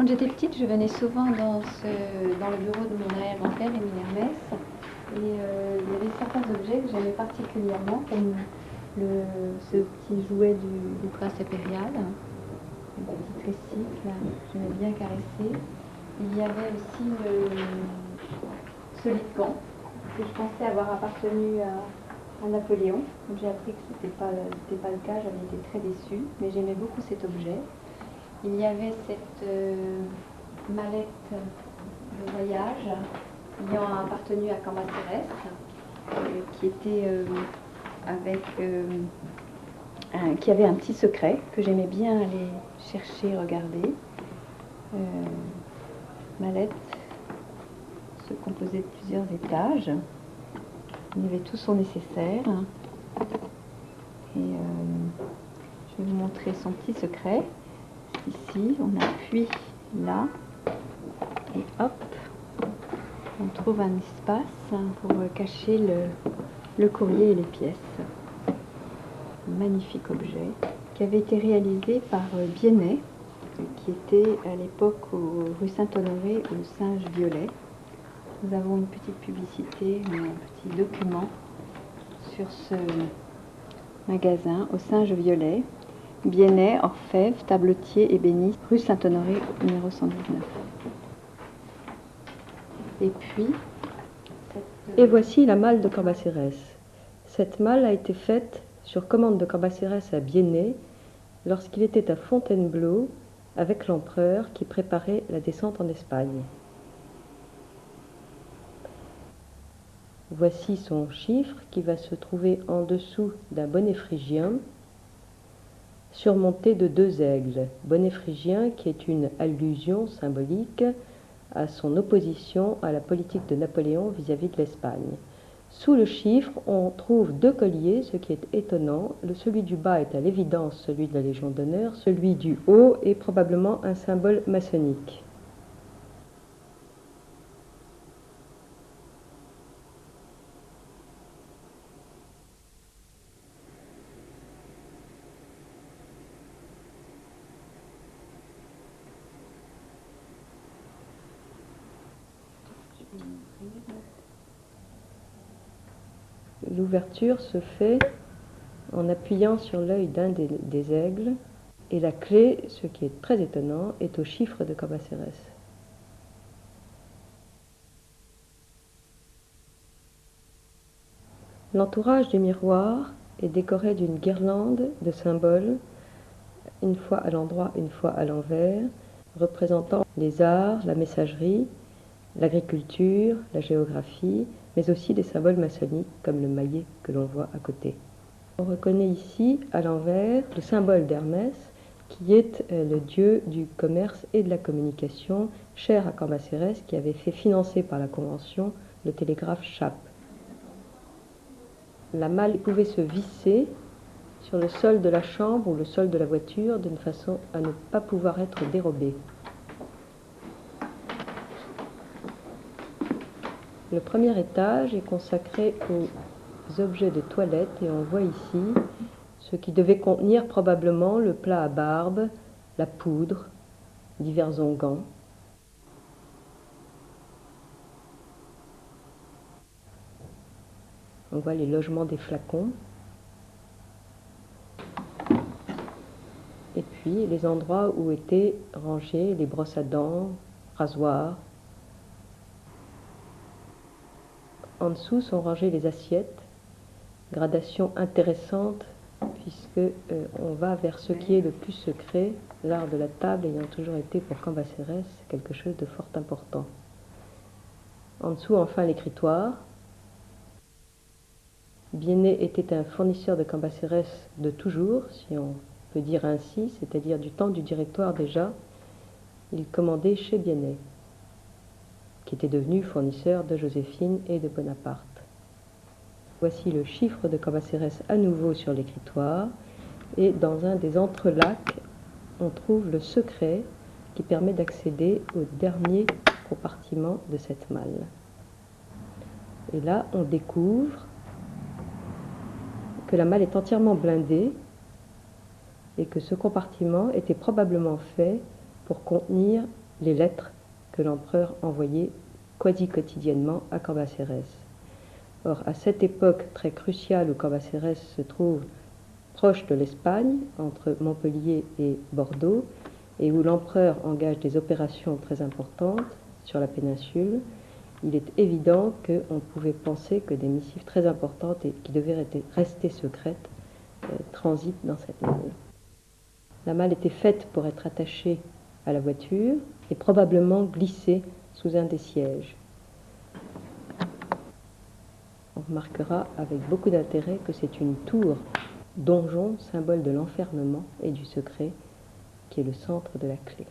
Quand j'étais petite, je venais souvent dans le bureau de mon grand-père, Émile Hermès. Et il y avait certains objets que j'aimais particulièrement, comme ce petit jouet du prince impérial, un petit tricycle, là, que j'aimais bien caresser. Il y avait aussi ce lit de camp, que je pensais avoir appartenu à Napoléon. Donc j'ai appris que ce n'était pas le cas, j'avais été très déçue, mais j'aimais beaucoup cet objet. Il y avait cette mallette de voyage ayant appartenu à Cambacérès, qui était qui avait un petit secret que j'aimais bien aller chercher, regarder. Mallette se composait de plusieurs étages. Il y avait tout son nécessaire. Et je vais vous montrer son petit secret. Ici, on appuie là et hop, on trouve un espace pour cacher le courrier et les pièces. Magnifique objet qui avait été réalisé par Biennet, qui était à l'époque rue Saint-Honoré au Singe Violet. Nous avons une petite publicité, un petit document sur ce magasin au Singe Violet. Biennet, orfèvre, tabletier, ébéniste, rue Saint-Honoré, numéro 119. Et puis... Et voici la malle de Cambacérès. Cette malle a été faite sur commande de Cambacérès à Biennet lorsqu'il était à Fontainebleau avec l'empereur qui préparait la descente en Espagne. Voici son chiffre qui va se trouver en dessous d'un bonnet phrygien surmonté de 2 aigles. Bonnet phrygien qui est une allusion symbolique à son opposition à la politique de Napoléon vis-à-vis de l'Espagne. Sous le chiffre, on trouve 2 colliers, ce qui est étonnant. Celui du bas est à l'évidence celui de la Légion d'honneur, celui du haut est probablement un symbole maçonnique. L'ouverture se fait en appuyant sur l'œil d'un des aigles, et la clé, ce qui est très étonnant, est au chiffre de Cambacérès. L'entourage du miroir est décoré d'une guirlande de symboles, une fois à l'endroit, une fois à l'envers, représentant les arts, la messagerie, l'agriculture, la géographie, mais aussi des symboles maçonniques comme le maillet que l'on voit à côté. On reconnaît ici, à l'envers, le symbole d'Hermès, qui est le dieu du commerce et de la communication, cher à Cambacérès, qui avait fait financer par la Convention le télégraphe Chappe. La malle pouvait se visser sur le sol de la chambre ou le sol de la voiture, d'une façon à ne pas pouvoir être dérobée. Le premier étage est consacré aux objets de toilette et on voit ici ce qui devait contenir probablement le plat à barbe, la poudre, divers onguents. On voit les logements des flacons. Et puis les endroits où étaient rangées les brosses à dents, rasoirs. En dessous sont rangées les assiettes, gradation intéressante puisque on va vers ce qui est le plus secret, l'art de la table ayant toujours été pour Cambacérès quelque chose de fort important. En dessous, enfin, l'écritoire. Biennet était un fournisseur de Cambacérès de toujours, si on peut dire ainsi, c'est-à-dire du temps du directoire déjà. Il commandait chez Biennet, qui était devenu fournisseur de Joséphine et de Bonaparte. Voici le chiffre de Cambacérès à nouveau sur l'écritoire, et dans un des entrelacs, on trouve le secret qui permet d'accéder au dernier compartiment de cette malle. Et là, on découvre que la malle est entièrement blindée et que ce compartiment était probablement fait pour contenir les lettres que l'empereur envoyait quasi quotidiennement à Cambacérès. Or, à cette époque très cruciale où Cambacérès se trouve proche de l'Espagne, entre Montpellier et Bordeaux, et où l'empereur engage des opérations très importantes sur la péninsule, il est évident qu'on pouvait penser que des missives très importantes et qui devaient rester secrètes transitent dans cette malle. La malle était faite pour être attachée à la voiture et probablement glissée sous un des sièges. On remarquera avec beaucoup d'intérêt que c'est une tour donjon, symbole de l'enfermement et du secret, qui est le centre de la clé.